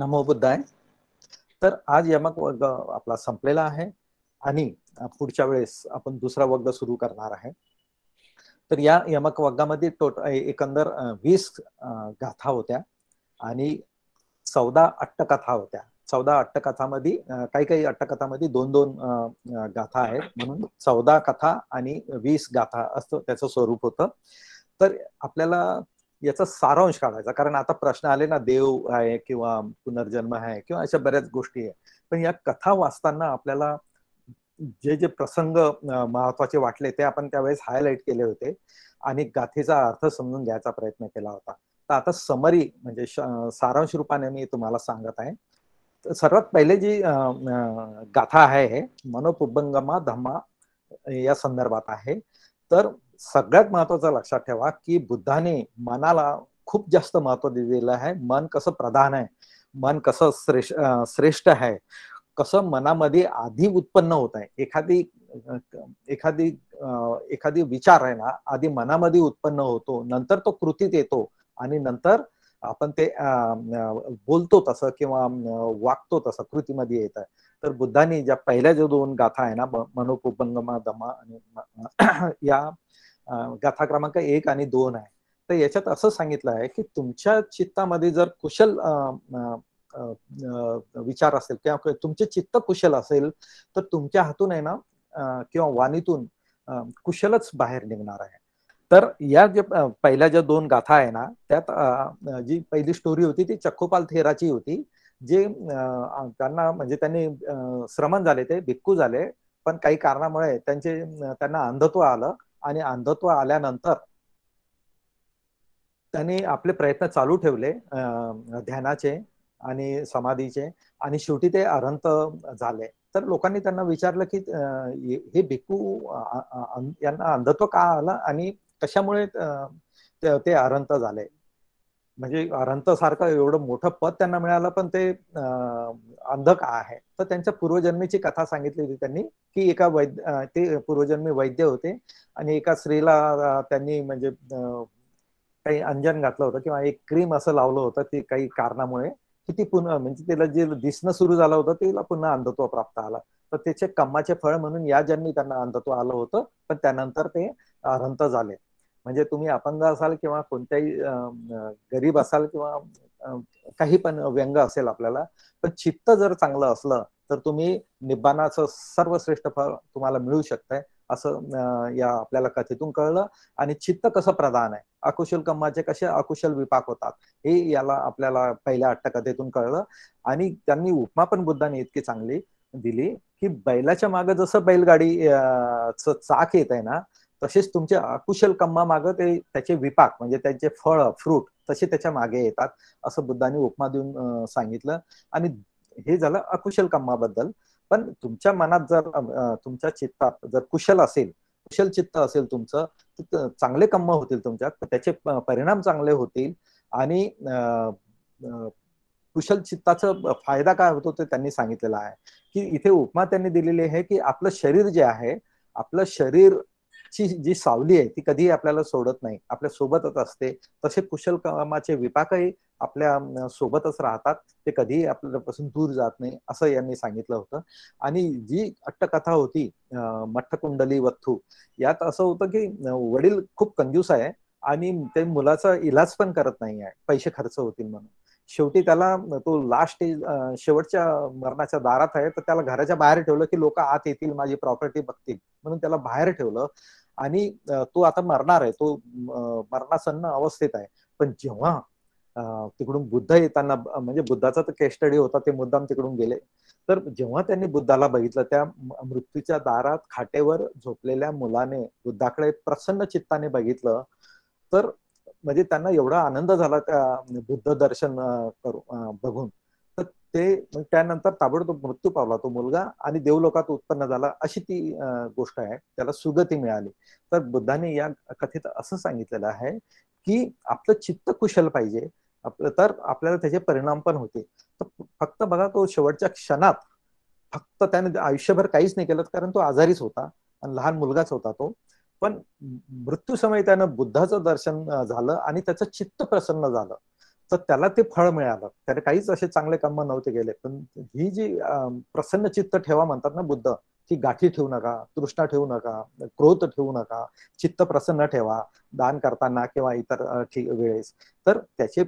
नमो बुद्धाय. तर आज यमक वर्ग आपला संपलेला आहे आणि पुढच्या वेळेस आपण दुसरा वर्ग सुरू करणार आहे. तर या यमक वर्गामध्ये एकंदर 20 गाथा होत्या आणि 14 अट्टकथा होत्या. 14 अट्टकथामध्ये काही काही अट्टकथामध्ये 2-2 गाथा आहेत, म्हणून 14 कथा आणि 20 गाथा असं त्याचं स्वरूप होतं. तर आपल्याला याचा सारांश काढायचा, कारण आता प्रश्न आले ना, देव आहे किंवा पुनर्जन्म आहे किंवा अशा बऱ्याच गोष्टी आहे. पण या कथा वाचताना आपल्याला जे जे प्रसंग महत्वाचे वाटले ते आपण त्यावेळेस हायलाइट केले होते आणि गाथेचा अर्थ समजून घ्यायचा प्रयत्न केला होता. तर आता समरी म्हणजे सारांश रूपाने मी तुम्हाला सांगत आहे. सर्वात पहिले जी गाथा आहे मनोपुब्बंगमा धम्मा या संदर्भात आहे. तर सगळ्यात महत्वाचं लक्षात ठेवा की बुद्धाने मनाला खूप जास्त महत्व दिलेलं आहे. मन कसं प्रधान आहे, मन कसं श्रेष्ठ आहे, कसं मनामध्ये आधी उत्पन्न होत आहे. एखादी एखादी विचार आहे ना, आधी मनामध्ये उत्पन्न होतो, नंतर तो कृतीत येतो आणि नंतर आपण ते बोलतो तसं किंवा वागतो तसं कृतीमध्ये येत आहे. तर बुद्धांनी ज्या पहिल्या जो 2 गाथा आहे ना, मनोपुब्बंगमा धम्मा आणि या गाथा क्रमांक 1 आणि 2 आहे. तर याच्यात असं सांगितलं आहे की तुमच्या चित्तामध्ये जर कुशल विचार असेल किंवा तुमचे चित्त कुशल असेल तर तुमच्या हातून आहे ना किंवा वाणीतून कुशलच बाहेर निघणार आहे. तर या जे पहिल्या ज्या 2 गाथा आहे ना, त्यात जी पहिली स्टोरी होती ती चक्कोपाल थेराची होती. जे त्यांना म्हणजे त्यांनी श्रमण झाले, ते भिक्खू झाले, पण काही कारणामुळे त्यांना अंधत्व आलं आणि अंधत्व आल्यानंतर त्यांनी आपले प्रयत्न चालू ठेवले ध्यानाचे आणि समाधीचे आणि शेवटी ते अरहंत झाले. तर लोकांनी त्यांना विचारलं की हे भिक्खू यांना अंधत्व का आलं आणि कशामुळे ते अरहंत झाले. म्हणजे अरहंत सारखं एवढं मोठं पद त्यांना मिळालं, पण ते अंध का आहे. तर त्यांच्या पूर्वजन्मीची कथा सांगितली होती त्यांनी की एका ते पूर्वजन्मी वैद्य होते आणि एका स्त्रीला त्यांनी म्हणजे काही अंजन घातलं होतं किंवा एक क्रीम असं लावलं होतं, ते काही कारणामुळे की ती पुन्हा म्हणजे तिला जे दिसणं सुरू झालं होतं तिला पुन्हा अंधत्व प्राप्त आलं. तर त्याचे कर्माचे फळ म्हणून या जन्मी त्यांना अंधत्व आलं होतं, पण त्यानंतर ते अरहंत झाले. म्हणजे तुम्ही अपंग असाल किंवा कोणत्याही गरीब असाल किंवा काही पण व्यंग असेल आपल्याला, पण चित्त जर चांगलं असलं तर तुम्ही निब्बाणाचं सर्वश्रेष्ठ फळ तुम्हाला मिळू शकतंय, असं या आपल्याला कथेतून कळलं. आणि चित्त कसं प्रधान आहे, अकुशल कर्माचे कसे अकुशल विपाक होतात, हे याला आपल्याला पहिल्या अट्टकथेतून कळलं. आणि त्यांनी उपमा पण बुद्धांनी इतकी चांगली दिली की बैलाच्या मागे जसं बैलगाडी चाक येत आहे ना, तसेच तुमच्या अकुशल कर्मा मागे ते त्याचे विपाक म्हणजे त्यांचे फळ फ्रूट तसे त्याच्या मागे येतात, असं बुद्धांनी उपमा देऊन सांगितलं. आणि हे झालं अकुशल कर्माबद्दल. पण तुमच्या मनात जर तुमच्या चित्तात जर कुशल चित्त असेल तुमचं, चांगले कर्म होतील तुमच्यात, त्याचे परिणाम चांगले होतील. आणि कुशल चित्ताचा फायदा काय होतो ते त्यांनी सांगितलेलं आहे. की इथे उपमा त्यांनी दिलेली आहे की आपलं शरीर जे आहे, आपलं शरीर ची जी सावली आहे ती कधीही आपल्याला सोडत नाही, आपल्या सोबतच असते. तसे कुशल कर्माचे विपाकही आपल्या सोबतच राहतात, ते कधीही आपल्यापासून दूर जात नाही, असं यांनी सांगितलं होतं. आणि जी अट्टकथा होती मठ्ठकुंडली वत्थू, यात असं होतं की वडील खूप कंजूस आहे आणि ते मुलाचा इलाज पण करत नाही आहे, पैसे खर्च होतील म्हणून. शेवटी त्याला तो लास्ट शेवटच्या मरणाच्या दारात आहे, तर त्याला घराच्या बाहेर ठेवलं की लोक आत येतील, माझी प्रॉपर्टी बघतील म्हणून त्याला बाहेर ठेवलं. आणि तो आता मरणार आहे, तो मरणासन्न अवस्थेत आहे. पण जेव्हा तिकडून बुद्ध येताना म्हणजे बुद्धाचा तर केस स्टडी होता, ते मुद्दाम तिकडून गेले. तर जेव्हा त्यांनी बुद्धाला बघितलं, त्या मृत्यूच्या दारात खाटेवर झोपलेल्या मुलाने बुद्धाकडे प्रसन्न चित्ताने बघितलं, तर म्हणजे त्यांना एवढा आनंद झाला त्या बुद्ध दर्शन बघून. तर ते त्यानंतर ताबडतोब मृत्यू पावला तो मुलगा आणि देवलोकात उत्पन्न झाला, अशी ती गोष्ट आहे, त्याला सुगती मिळाली. तर बुद्धाने या कथेत असं सांगितलेलं आहे की आपलं चित्त कुशल पाहिजे, तर आपल्याला त्याचे परिणाम पण होते. तर फक्त बघा, तो शेवटच्या क्षणात फक्त त्याने आयुष्यभर काहीच नाही केलं, कारण तो आजारीच होता आणि लहान मुलगाच होता तो. पण मृत्यू समय त्यानं बुद्धाचं दर्शन झालं आणि त्याचं चित्त प्रसन्न झालं. तर त्याला ते फळ मिळालं. त्याने काहीच असे चांगले कर्म नव्हते गेले, पण ही जी प्रसन्न चित्त ठेवा म्हणतात ना बुद्ध, की गाठी ठेवू नका, तृष्णा ठेवू नका, क्रोध ठेवू नका, चित्त प्रसन्न ठेवा दान करताना किंवा इतर वेळेस. तर त्याचे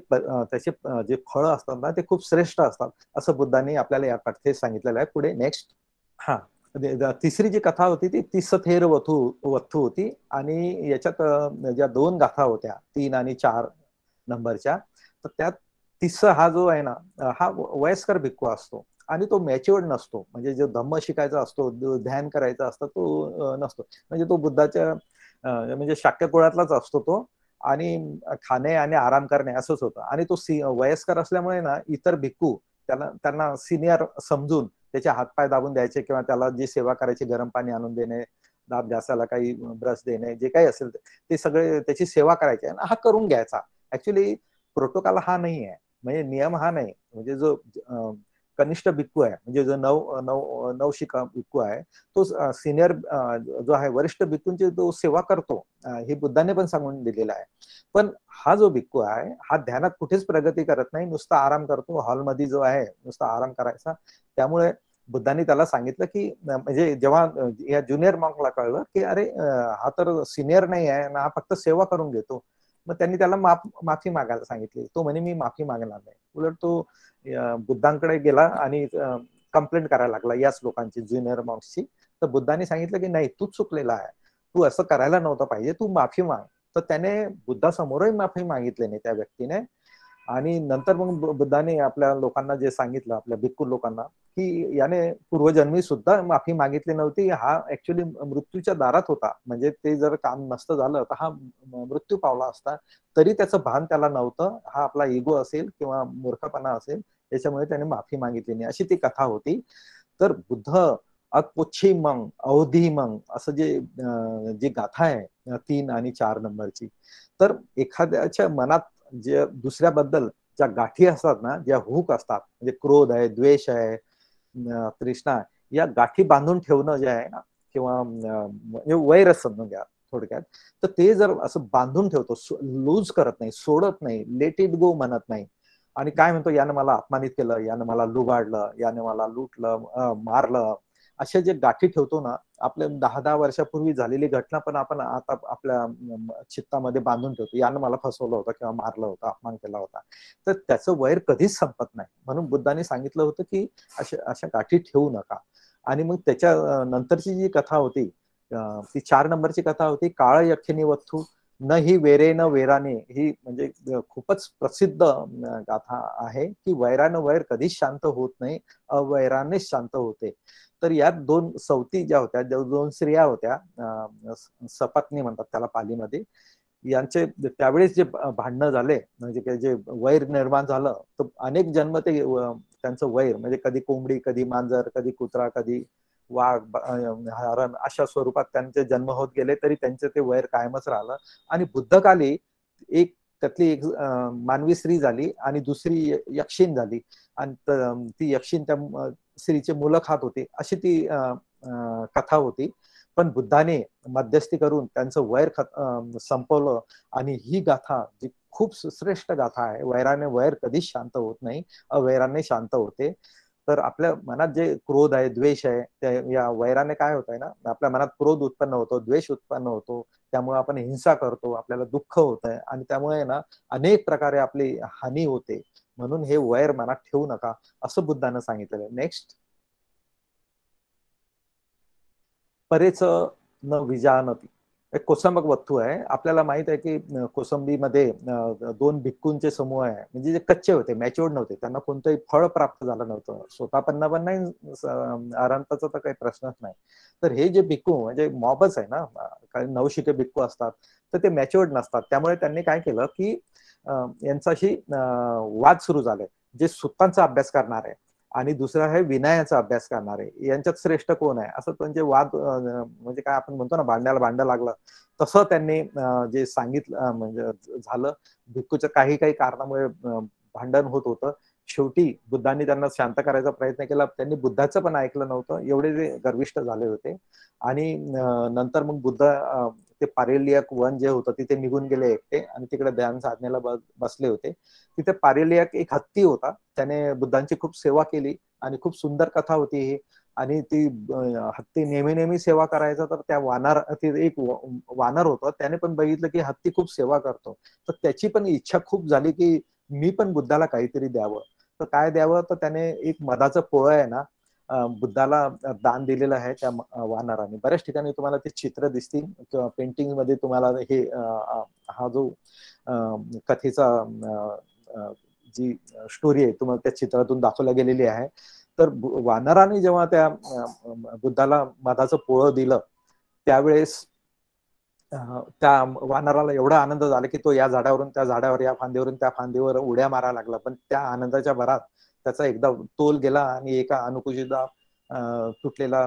जे फळ असतात ना ते खूप श्रेष्ठ असतात, असं बुद्धांनी आपल्याला या कथेत सांगितलेलं आहे. पुढे नेक्स्ट. हा, तिसरी जी कथा होती ती तिसथेर वथू वथू होती. आणि याच्यात ज्या दोन गाथा होत्या 3 आणि 4 नंबरच्या, तर त्यात तिस्स हा जो आहे ना, हा वयस्कर भिक्खू असतो आणि तो मॅच्युअर्ड नसतो. म्हणजे जो धम्म शिकायचा असतो, ध्यान करायचा असतो तो नसतो. म्हणजे तो बुद्धाच्या म्हणजे शाक्य कुळातलाच असतो तो. आणि खाणे आणि आराम करणे असंच होतं. आणि तो वयस्कर असल्यामुळे ना इतर भिक्खू त्यांना सिनियर समजून त्याचे हातपाय दाबून द्यायचे किंवा त्याला जी सेवा करायची, गरम पाणी आणून देणे, दाब घासायला काही ब्रश देणे, जे काही असेल ते सगळे त्याची सेवा करायची आणि हा करून घ्यायचा. ऍक्च्युली प्रोटोकॉल हा नाही आहे, म्हणजे नियम हा नाही. म्हणजे जो कनिष्ठ भिक्खू आहे, म्हणजे जो नवशिका भिक्खू आहे, तो सिनियर जो आहे वरिष्ठ भिक्खूंची तो सेवा करतो. हे बुद्धाने पण सांगून दिलेलं आहे. पण हा जो भिक्खू आहे हा ध्यानात कुठेच प्रगती करत नाही, नुसता आराम करतो. हॉलमध्ये जो आहे नुसता आराम करायचा. त्यामुळे बुद्धांनी त्याला सांगितलं की म्हणजे जेव्हा या ज्युनियर मॉन्कला कळलं की अरे हा तर सिनियर नाही आहे ना, हा फक्त सेवा करून घेतो, मग त्यांनी त्याला माफी मागायला सांगितली. तो म्हणे मी माफी मागणार नाही. उलट तो बुद्धांकडे गेला आणि कंप्लेंट करायला लागला याच लोकांची, ज्युनियर मॉन्क्सची. तर बुद्धांनी सांगितलं की नाही, तू चुकलेला आहे, तू असं करायला नव्हतं पाहिजे, तू माफी माग. तर त्याने बुद्धासमोरही माफी मागितली नाही त्या व्यक्तीने. आणि नंतर मग बुद्धाने आपल्या लोकांना जे सांगितलं, आपल्या भिक्खू लोकांना, की याने पूर्वजन्मी सुद्धा माफी मागितली नव्हती. हा ऍक्च्युली मृत्यूच्या दारात होता. म्हणजे ते जर काम नसतं झालं तर हा मृत्यू पावला असता, तरी त्याचं भान त्याला नव्हतं. हा आपला इगो असेल किंवा मूर्खपणा असेल, त्याच्यामुळे त्याने माफी मागितली नाही, अशी ती कथा होती. तर बुद्ध अक्पोच्छी मग अवधी मग असं जी गाथा आहे 3 आणि 4 नंबरची, तर एखाद्याच्या मनात जे दुसऱ्याबद्दल ज्या गाठी असतात ना, ज्या हुक असतात, म्हणजे क्रोध आहे, द्वेष आहे, तृष्णा, या गाठी बांधून ठेवणं जे आहे ना, किंवा म्हणजे वैरच समजून घ्या थोडक्यात. तर ते जर असं बांधून ठेवतो, लूज करत नाही, सोडत नाही, लेट इट गो म्हणत नाही, आणि काय म्हणतो, यानं मला अपमानित केलं, यानं मला लुबाडलं, यानं मला लुटलं, मारलं, अशा जे गाठी ठेवतो ना, आपल्या 10-10 वर्षापूर्वी झालेली घटना पण आपण आता आपल्या चित्तामध्ये बांधून ठेवतो. यानं मला फसवलं होतं किंवा मारलं होतं, अपमान केला होता. तर त्याचं वैर कधीच संपत नाही. म्हणून बुद्धांनी सांगितलं होतं की अशा अशा गाठी ठेवू नका. आणि मग त्याच्या नंतरची जी कथा होती, ती 4 नंबरची कथा होती, काळ यक्षिणी वत्थू न ही वेरे न वेराने. ही म्हणजे खूपच प्रसिद्ध गाथा आहे की वैरानं वैर कधीच शांत होत नाही, अवैरानेच शांत होते. तर यात 2 सवती ज्या होत्या, 2 स्त्रिया होत्या, सपत्नी म्हणतात त्याला पालीमध्ये. यांचे त्यावेळेस जे भांडणं झाले, म्हणजे जे वैर निर्माण झालं, तर अनेक जन्म ते त्यांचं वैर, म्हणजे कधी कोंबडी, कधी मांजर, कधी कुत्रा, कधी वाघ, हरण, अशा स्वरूपात त्यांचे जन्म होत गेले, तरी त्यांचे ते वैर कायमच राहिलं. आणि बुद्धकाली एक त्यातली एक मानवी स्त्री झाली आणि दुसरी यक्षिण झाली. आणि ती यक्षिण त्या स्त्रीचे मुलं खात होती, अशी ती कथा होती. पण बुद्धाने मध्यस्थी करून त्यांचं वैर संपवलं. आणि ही गाथा जी खूप श्रेष्ठ गाथा आहे, वैराने वैर कधीच शांत होत नाही, अवैराने शांत होते. तर आपल्या मनात जे क्रोध आहे, द्वेष आहे, या वैराने काय होत आहे ना, आपल्या मनात क्रोध उत्पन्न होतो, द्वेष उत्पन्न होतो, त्यामुळे आपण हिंसा करतो, आपल्याला दुःख होत आहे, आणि त्यामुळे ना अनेक प्रकारे आपली हानी होते. म्हणून हे वैर मनात ठेवू नका, असं बुद्धानं सांगितलेलं. नेक्स्ट. परेच न विजानती. एक कोसंबक वत्थू आहे. आपल्याला माहित आहे की कोसंबीमध्ये 2 भिक्खूंचे समूह आहे, म्हणजे जे कच्चे होते, मॅच्युअर्ड नव्हते, त्यांना कोणतंही फळ प्राप्त झालं नव्हतं, स्वतःपन्न पण नाही, अरंताचा तर काही प्रश्नच नाही. तर हे जे भिक्खू म्हणजे मॉबच आहे ना, काही नवशिके भिक्खू असतात, तर ते मॅच्युअर्ड नसतात. त्यामुळे त्यांनी काय केलं की यांच्याशी वाद सुरू झाले. जे सुत्तांचा अभ्यास करणार आहे आणि दुसरा आहे विनयाचा अभ्यास करणारे, यांच्यात श्रेष्ठ कोण आहे, असं त्यांचे वाद, म्हणजे काय आपण म्हणतो ना, भांड्याला भांडं लागलं, तसं त्यांनी जे सांगितलं म्हणजे झालं. भिक्खूच्या काही काही कारणामुळे भांडण होत होतं. शेवटी बुद्धांनी त्यांना शांत करायचा प्रयत्न केला, त्यांनी बुद्धाचं पण ऐकलं नव्हतं, एवढे ते गर्विष्ठ झाले होते. आणि नंतर मग बुद्ध ते पारिलियक वन जे होतं तिथे निघून गेले एकटे आणि तिकडे ध्यान साधनेला बसले होते. तिथे पारिलियक एक हत्ती होता, त्याने बुद्धांची खूप सेवा केली आणि खूप सुंदर कथा होती ही. आणि ती हत्ती नेहमी नेहमी सेवा करायचा, तर त्या एक वानर होतं, त्याने पण बघितलं की हत्ती खूप सेवा करतो, तर त्याची पण इच्छा खूप झाली की मी पण बुद्धाला काहीतरी द्यावं. तर काय द्यावं, तर त्याने एक मधाचं पोळं आहे ना बुद्धाला दान दिलेलं आहे त्या वानराने. बऱ्याच ठिकाणी तुम्हाला ते चित्र दिसतील किंवा पेंटिंग मध्ये तुम्हाला हे हा जो कथेचा जी स्टोरी आहे तुम्हाला त्या चित्रातून दाखवल्या गेलेली आहे. तर वानराने जेव्हा त्या बुद्धाला मधाचं पोळं दिलं, त्यावेळेस त्या वानराला एवढा आनंद झाला की तो या झाडावरून त्या झाडावर, या फांदीवरून त्या फांदीवर उड्या मारायला लागला. पण त्या आनंदाच्या भरात त्याचा एकदा तोल गेला आणि एका अनुकुजीला तुटलेला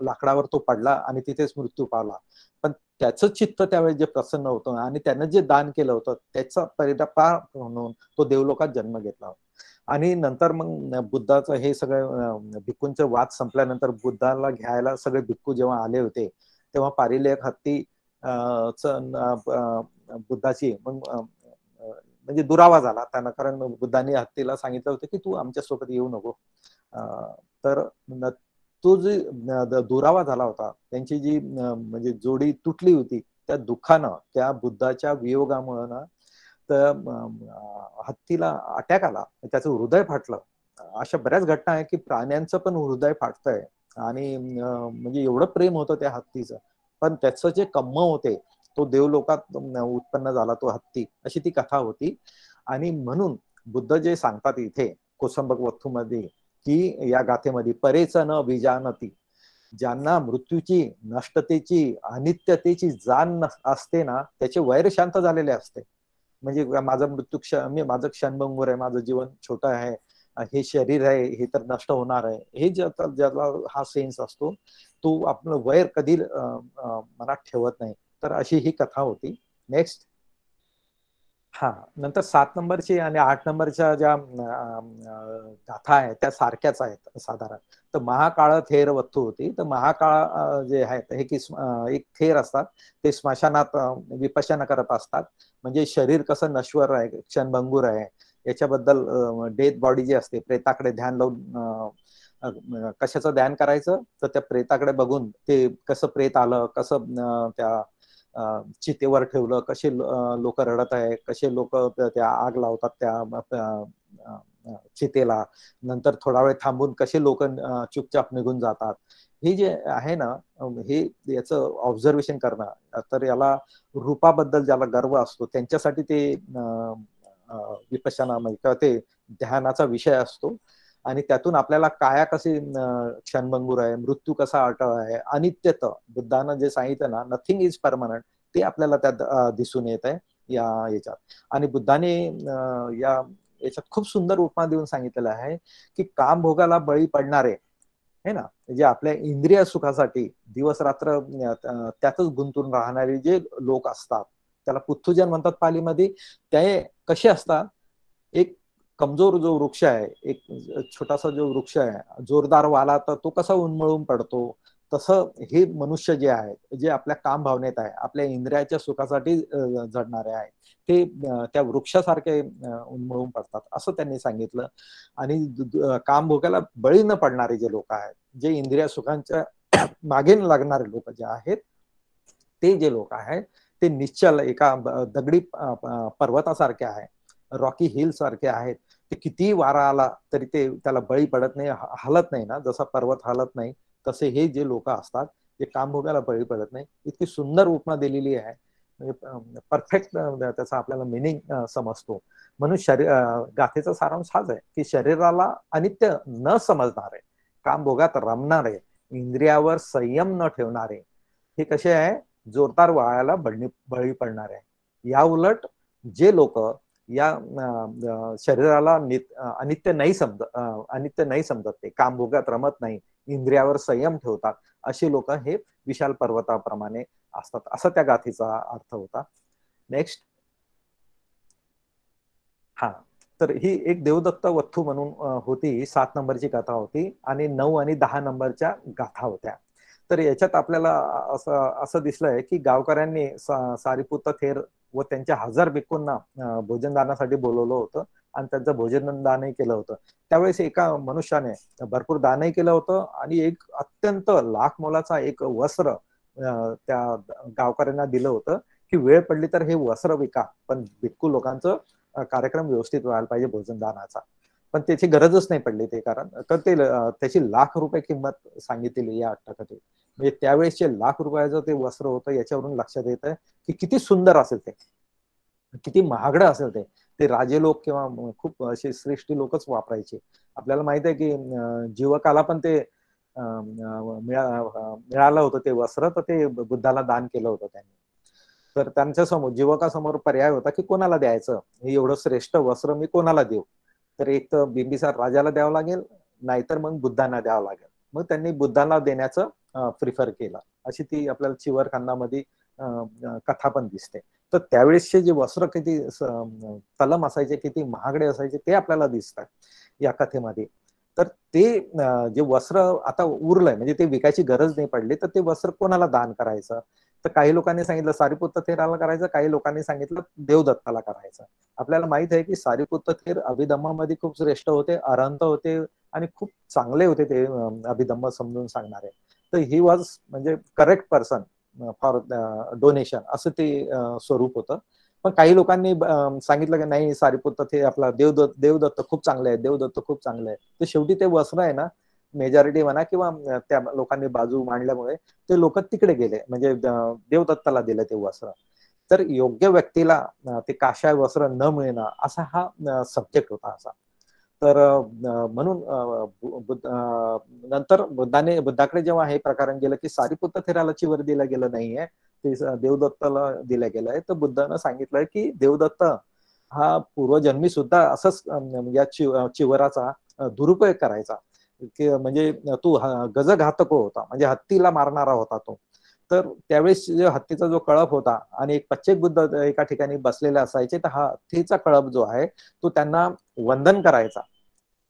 लाकडावर तो पडला आणि तिथेच मृत्यू पावला. पण त्याचं चित्त त्यावेळेस जे प्रसन्न होतं आणि त्यानं जे दान केलं होतं त्याचा परिणाम म्हणून तो देवलोकात जन्म घेतला होता. आणि नंतर मग बुद्धाचं हे सगळं भिक्खूंचे वाद संपल्यानंतर बुद्धाला घ्यायला सगळे भिक्खू जेव्हा आले होते, तेव्हा पारिलेक हत्ती बुद्धाची मग म्हणजे दुरावा झाला त्यांना, कारण बुद्धांनी हत्तीला सांगितलं होतं की तू आमच्यासोबत येऊ नको. तर तो जे दुरावा झाला होता, त्यांची जी म्हणजे जोडी तुटली होती, त्या दुःखानं, त्या बुद्धाच्या वियोगामुळे ना तर हत्तीला अटॅक आला, त्याचं हृदय फाटलं. अशा बऱ्याच घटना आहे की प्राण्यांचं पण हृदय फाटतंय आणि म्हणजे एवढं प्रेम होतं त्या हत्तीचं, पण त्याचं जे कम्म होते तो देवलोकात उत्पन्न झाला तो हत्ती, अशी ती कथा होती. आणि म्हणून बुद्ध जे सांगतात इथे कोसंबक वथू मध्ये की या गाथेमध्ये परेच न विजानती, ज्यांना मृत्यूची, नष्टतेची, अनित्यतेची जाण असते ना, त्याचे वैर शांत झालेले असते. म्हणजे माझा मृत्यू माझं क्षणभंगूर आहे, माझं जीवन छोटं आहे, हे शरीर आहे हे तर नष्ट होणार आहे, हे ज्याला हा सेन्स असतो तो आपलं वैर कधी मनात ठेवत नाही. तर अशी ही कथा होती. नेक्स्ट. हा, नंतर 7 नंबरची आणि 8 नंबरच्या ज्या गाथा आहेत त्या सारख्याच आहेत साधारण. तर महाकाळ थेर वत्थू होती. तर महाकाळ जे आहेत हे की एक थेर असतात, ते स्मशानात विपश्यना करत असतात. म्हणजे शरीर कसं नश्वर आहे, क्षणभंगूर आहे, याच्याबद्दल डेथ बॉडी जी असते प्रेताकडे ध्यान लावून कशाचं ध्यान करायचं, तर त्या प्रेताकडे बघून ते कसं प्रेत आलं, कसं त्या चितेवर ठेवलं, कसे लोक रडत आहे, कसे लोक त्या आग लावतात त्या चितेला, नंतर थोडा वेळ थांबून कसे लोक चुपचाप निघून जातात, हे जे आहे ना, हे याचं ऑब्झर्वेशन करणं. तर याला रूपाबद्दल ज्याला गर्व असतो त्यांच्यासाठी ते विपश्यना किंवा ते ध्यानाचा विषय असतो. आणि त्यातून आपल्याला काया कशी क्षणभंगूर आहे, मृत्यू कसा अटळ आहे, अनित्यता बुद्धानं जे सांगितलं ना, नथिंग इज परमनंट, ते आपल्याला त्यात दिसून येत आहे या याच्यात. आणि बुद्धाने या याच्यात खूप सुंदर उपमा देऊन सांगितलेलं आहे की काम भोगाला बळी पडणारे है ना, जे आपल्या इंद्रिय सुखासाठी दिवस रात्र त्यातच गुंतून राहणारे जे लोक असतात, त्याला पुथ्थुजन म्हणतात पालीमध्ये. ते कसे असतात, एक कमजोर जो वृक्ष आहे, एक छोटासा जो वृक्ष आहे, जोरदार वाला तर तो कसा उन्मळून पडतो, तसं हे मनुष्य जे आहे, जे आपल्या काम भावनेत आहे, आपल्या इंद्रियाच्या सुखासाठी जडणारे आहे, ते त्या वृक्षासारखे उन्मळून पडतात असं त्यांनी सांगितलं. आणि काम भोगायला बळी न पडणारे जे लोक आहेत, जे इंद्रिय सुखांच्या मागे लागणारे लोक जे आहेत, ते जे लोक आहेत ते निश्चल एका दगडी पर्वतासारखे आहे, रॉकी हिल सारखे आहेत. ते किती वारा आला तरी ते त्याला बळी पडत नाही, हलत नाही ना, जसा पर्वत हलत नाही तसे हे जे लोक असतात ते काम भोगायला बळी पडत नाही. इतकी सुंदर उपमा दिलेली आहे, म्हणजे परफेक्ट त्याचा आपल्याला मिनिंग समजतो. म्हणून गाथेचा सारांश हाच आहे की शरीराला अनित्य न समजणारे, काम भोगात रमणारे, इंद्रियावर संयम न ठेवणारे, हे कसे आहे, जोरदार वाळाला बळी पडणार आहे. या उलट जे लोक या शरीराला अनित्य नाही समजत, ते काम भोगात रमत नाही, इंद्रियावर संयम ठेवतात, अशी लोक हे विशाल पर्वताप्रमाणे असतात, असा त्या गाथीचा अर्थ होता. नेक्स्ट. हा, तर ही एक देवदत्त वत्थू म्हणून होती, 7 नंबरची गाथा होती. आणि 9 आणि 10 नंबरच्या गाथा होत्या. तर याच्यात आपल्याला असं असं दिसलंय की गावकऱ्यांनी सारीपुत्त थेर व त्यांच्या 1000 भिक्खूंना भोजनदानासाठी बोलवलं होतं आणि त्यांचं भोजन दानही केलं होतं. त्यावेळेस एका मनुष्याने भरपूर दानही केलं होतं आणि एक अत्यंत लाख मोलाचा एक वस्त्र त्या गावकऱ्यांना दिलं होतं की वेळ पडली तर हे वस्त्र विका, पण भिक्खू लोकांचं कार्यक्रम व्यवस्थित व्हायला पाहिजे भोजनदानाचा. पण त्याची गरजच नाही पडली ते, कारण तर ते त्याची ₹1,00,000 किंमत सांगितलेली या अट्टकथेत. म्हणजे त्यावेळेसचे ₹1,00,000 ते वस्त्र होतं, याच्यावरून लक्षात येतं की किती सुंदर असेल ते, किती महागडं असेल ते. ते राजे लोक किंवा खूप असे श्रेष्ठी लोकच वापरायचे. आपल्याला माहित आहे की जीवकाला पण ते मिळालं होतं ते वस्त्र, तर ते बुद्धाला दान केलं होतं त्यांनी. तर त्यांच्या समोर जीवकासमोर पर्याय होता की कोणाला द्यायचं, हे एवढं श्रेष्ठ वस्त्र मी कोणाला देऊ. तर एक तर बिंबिसार राजाला द्यावं लागेल, नाहीतर मग बुद्धांना द्यावं लागेल. मग त्यांनी बुद्धांना देण्याचं प्रिफर केलं. अशी ती आपल्याला चिवरखानामध्ये कथा पण दिसते. तर त्यावेळेसचे जे वस्त्र किती तलम असायचे, किती महागडे असायचे ते आपल्याला दिसतात या कथेमध्ये. तर ते जे वस्त्र आता उरलंय, म्हणजे ते विकायची गरज नाही पडली, तर ते वस्त्र कोणाला दान करायचं? तर काही लोकांनी सांगितलं सारीपुत्त थेराला करायचं, काही लोकांनी सांगितलं देवदत्ताला करायचं. आपल्याला माहित आहे की सारीपुत्त थेर अभिधम्मामध्ये खूप श्रेष्ठ होते, अरहंत होते आणि खूप चांगले होते ते अभिधम्म समजून सांगणारे. तर ही वॉज म्हणजे करेक्ट पर्सन फॉर डोनेशन, असं ते स्वरूप होतं. पण काही लोकांनी सांगितलं की नाही सारीपुत्त ते आपला देवदत्त खूप चांगले आहे, देवदत्त खूप चांगले आहे. तर शेवटी ते वस्त्र आहे ना, मेजॉरिटी म्हणा किंवा त्या लोकांनी बाजू मांडल्यामुळे ते लोक तिकडे गेले, म्हणजे देवदत्ताला दिलं ते वस्त्र. तर योग्य व्यक्तीला ते काशाय वस्त्र न मिळणं असा हा सब्जेक्ट होता असा. तर म्हणून नंतर बुद्धाकडे जेव्हा हे प्रकरण गेलं की सारीपुत्त थेराला चिवर दिलं गेलं नाहीये, ते देवदत्ताला दिलं गेलंय, तर बुद्धानं सांगितलंय की देवदत्त हा पूर्वजन्मी सुद्धा असंच या चिवराचा दुरुपयोग करायचा, की म्हणजे तो गजघातक होता, म्हणजे हत्तीला मारणारा होता तो. तर त्यावेळेस हत्तीचा जो कळप होता आणि एक पच्चेक बुद्ध एका ठिकाणी बसलेले असायचे, तर हा हत्तीचा कळप जो आहे तो त्यांना वंदन करायचा.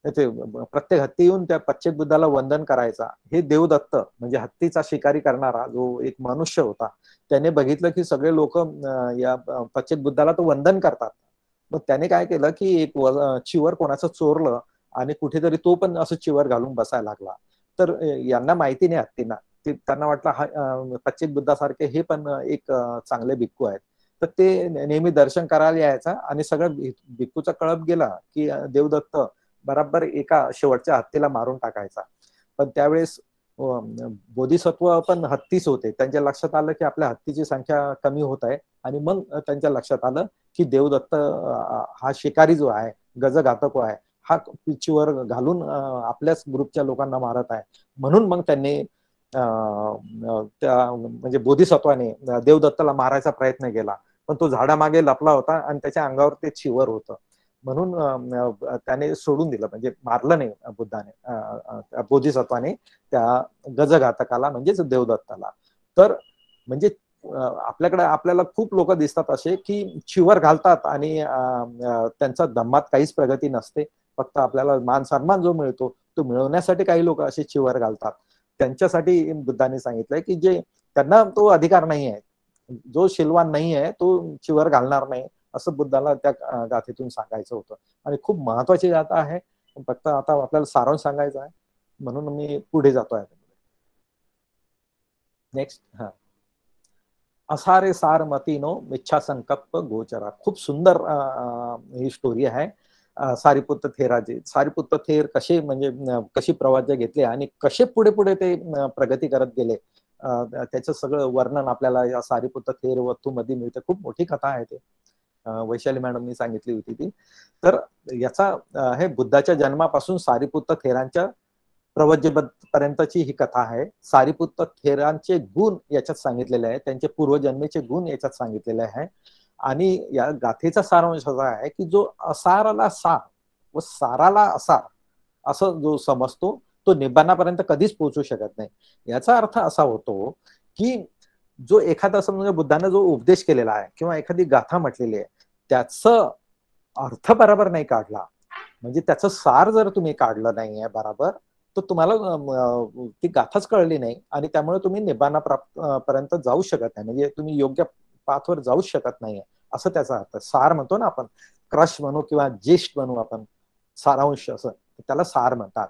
ते प्रत्येक हत्ती येऊन त्या पच्चेक बुद्धाला वंदन करायचा. हे देवदत्त म्हणजे हत्तीचा शिकारी करणारा जो एक मनुष्य होता, त्याने बघितलं की सगळे लोक या पच्चेक बुद्धाला तो वंदन करतात. मग त्याने काय केलं की एक चिवर कोणाचं चोरलं आणि कुठेतरी तो पण असं चिवर घालून बसायला लागला. तर यांना माहिती नाही हत्तींना, त्यांना वाटलं हा पच्चेक बुद्धासारखे हे पण एक चांगले भिक्खू आहेत. तर ते नेहमी दर्शन करायला यायचा आणि सगळं भिक्खूचा कळप गेला की देवदत्त बराबर एका शेवटच्या हत्तीला मारून टाकायचा. पण त्यावेळेस बोधिसत्व पण हत्तीच होते. त्यांच्या लक्षात आलं की आपल्या हत्तीची संख्या कमी होत आहे आणि मग त्यांच्या लक्षात आलं की देवदत्त हा शिकारी जो आहे, गजघातक आहे, हा पिचीवर घालून आपल्याच ग्रुपच्या लोकांना मारत आहे. म्हणून मग त्यांनी त्या म्हणजे बोधिसत्वाने देवदत्ताला मारायचा प्रयत्न केला, पण तो झाडामागे लपला होता आणि त्याच्या अंगावर ते चिवर होतं. म्हणून त्याने सोडून दिलं, म्हणजे मारलं नाही बुद्धाने, बोधिसत्वाने त्या गजघातकाला म्हणजेच देवदत्ताला. तर म्हणजे आपल्याकडे आपल्याला खूप लोक दिसतात असे की चिवर घालतात आणि त्यांचा धम्मात काहीच प्रगती नसते. फक्त आपल्याला मान सन्मान जो मिळतो तो मिळवण्यासाठी काही लोक असे चिवर घालतात. त्यांच्यासाठी बुद्धाने सांगितलंय की जे त्यांना तो अधिकार नाही आहे, जो शिलवान नाही आहे तो चिवर घालणार नाही, असं बुद्धाला त्या गाथेतून सांगायचं होतं. आणि खूप महत्वाची गाथा आहे, फक्त आता आपल्याला सारांश सांगायचा आहे म्हणून मी पुढे जातोय. नेक्स्ट. हा, असारे सार मतीनो मिच्छा संकल्प गोचरा. खूप सुंदर ही स्टोरी आहे सारीपुत्त थेराची. सारीपुत्त थेर कसे म्हणजे कशी प्रवचने घेतले आणि कसे पुढे पुढे ते प्रगती करत गेले, त्याचं सगळं वर्णन आपल्याला या सारीपुत्त थेर वस्तू मध्ये मिळते. खूप मोठी कथा आहे ते, वैशाली मॅडमनी सांगितली होती ती. तर याचा हे बुद्धाच्या जन्मापासून सारीपुत्त थेरांच्या पर्यंतची ही कथा आहे. सारीपुत्त थेरांचे गुण याच्यात सांगितलेले आहे, त्यांचे पूर्वजन्मेचे गुण याच्यात सांगितलेले आहे. आणि या गाथेचा सारांश असा आहे की जो असाराला सार व साराला असार असं जो समजतो तो निब्बाणापर्यंत कधीच पोहोचू शकत नाही. याचा अर्थ असा होतो की जो एखादा समजा बुद्धाने जो उपदेश केलेला आहे किंवा एखादी गाथा म्हटलेली आहे, त्याचं अर्थ बरोबर नाही काढला, म्हणजे त्याचं सार जर तुम्ही काढलं नाहीये बरोबर, तर तुम्हाला ती गाथाच कळली नाही आणि त्यामुळे तुम्ही निब्बाणा पर्यंत जाऊ शकत नाही, म्हणजे तुम्ही योग्य पाथवर जाऊच शकत नाहीये असं त्याचा अर्थ. सार म्हणतो ना आपण, क्रश म्हणू किंवा जेस्ट म्हणू आपण, सारांश असं, त्याला सार म्हणतात.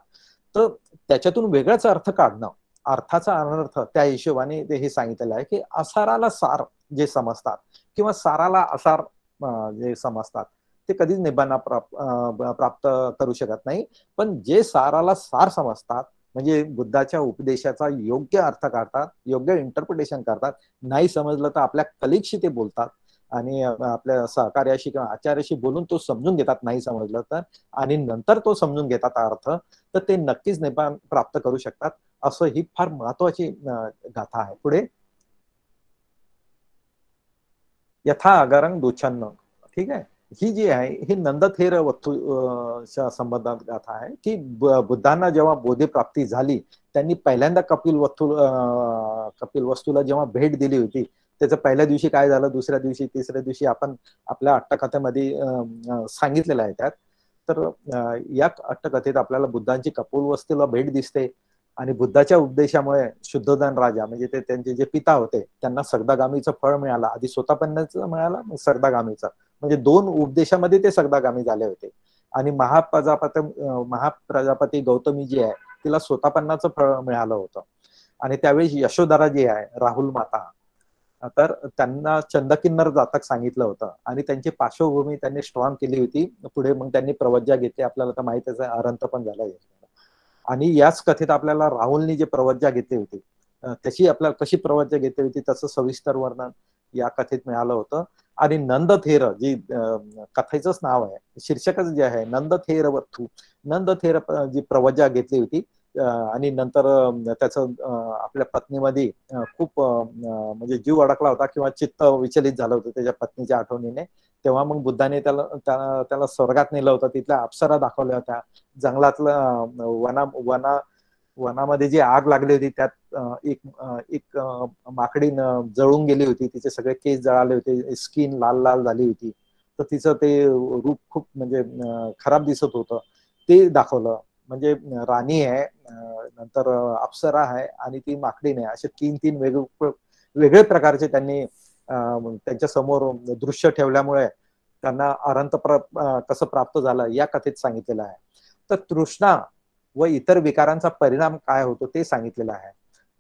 तर त्याच्यातून वेगळाच अर्थ काढणं, अर्थाचा अनर्थ त्या हिशोबाने ते हे सांगितलेलं आहे की असाराला सार जे समजतात किंवा साराला असार जे समजतात ते कधीच निब्बाणा प्राप्त करू शकत नाही. पण जे साराला सार समजतात म्हणजे बुद्धाच्या उपदेशाचा योग्य अर्थ काढतात, योग्य इंटरप्रिटेशन करतात, नाही समजलं तर आपल्या कलिगशी ते बोलतात आणि आपल्या सहकार्याशी किंवा आचार्याशी बोलून तो समजून घेतात नाही समजलं तर, आणि नंतर तो समजून घेतात अर्थ, तर ते नक्कीच निब्बाण प्राप्त करू शकतात. असं ही फार महत्वाची गाथा आहे. पुढे यथा आगारंग दुच्छन्न. ठीक आहे, ही जी आहे ही नंदथेर वस्तू संबंधात गाथा आहे की बुद्धांना जेव्हा बोधीप्राप्ती झाली, त्यांनी पहिल्यांदा कपिल वस्तूला जेव्हा भेट दिली होती, त्याचं पहिल्या दिवशी काय झालं, दुसऱ्या दिवशी, तिसऱ्या दिवशी आपण आपल्या अट्टकथेमध्ये सांगितलेलं आहे त्यात. तर या अट्टकथेत आपल्याला बुद्धांची कपिल वस्तूला भेट दिसते आणि बुद्धाच्या उपदेशामुळे शुद्धोधन राजा म्हणजे ते त्यांचे जे पिता होते त्यांना सगदागामीचं फळ मिळालं. आधी स्वतःपन्नाचं मिळालं, मग सगदागामीचं, म्हणजे दोन उपदेशामध्ये ते सगदागामी झाले होते. आणि महाप्रजापती गौतमी जी आहे तिला स्वतःपन्नाचं फळ मिळालं होतं. आणि त्यावेळी यशोधरा जी आहे, राहुल माता, तर त्यांना चंदकिन्नर जातक सांगितलं होतं आणि त्यांची पार्श्वभूमी त्यांनी स्ट्रॉंग केली होती. पुढे मग त्यांनी प्रवज्जा घेतली, आपल्याला तर माहितच आहे, अरंत पण झाला. आणि याच कथेत आपल्याला राहुलनी जे प्रवज्जा घेतली होती त्याची आपल्याला कशी प्रवज्जा घेतली होती त्याचं सविस्तर वर्णन या कथेत मिळालं होतं. आणि नंदथेर जी कथेचंच नाव आहे, शीर्षकच जे आहे नंदथेर वत्थू, नंदथेर जी प्रवज्जा घेतली होती आणि नंतर त्याचं आपल्या पत्नीमध्ये खूप म्हणजे जीव अडकला होता किंवा चित्त विचलित झालं होतं त्याच्या पत्नीच्या आठवणीने. तेव्हा मग बुद्धाने त्याला स्वर्गात नेलं होतं, तिथल्या अप्सरा दाखवल्या होत्या, जंगलातलं वनामध्ये जी आग लागली होती त्यात एक माकडी जळून गेली होती, तिचे सगळे केस जळाले होते, स्किन लाल लाल झाली होती, तर तिचं ते रूप खूप म्हणजे खराब दिसत होतं, ते दाखवलं. म्हणजे राणी आहे, नंतर अप्सरा आहे आणि ती माकडी नाही, असे तीन तीन वेगळे प्रकारचे त्यांनी त्यांच्या समोर दृश्य ठेवल्यामुळे त्यांना अरंत कसं प्राप्त झालं या कथेत सांगितलेलं आहे. तर तृष्णा व इतर विकारांचा परिणाम काय होतो ते सांगितलेलं आहे.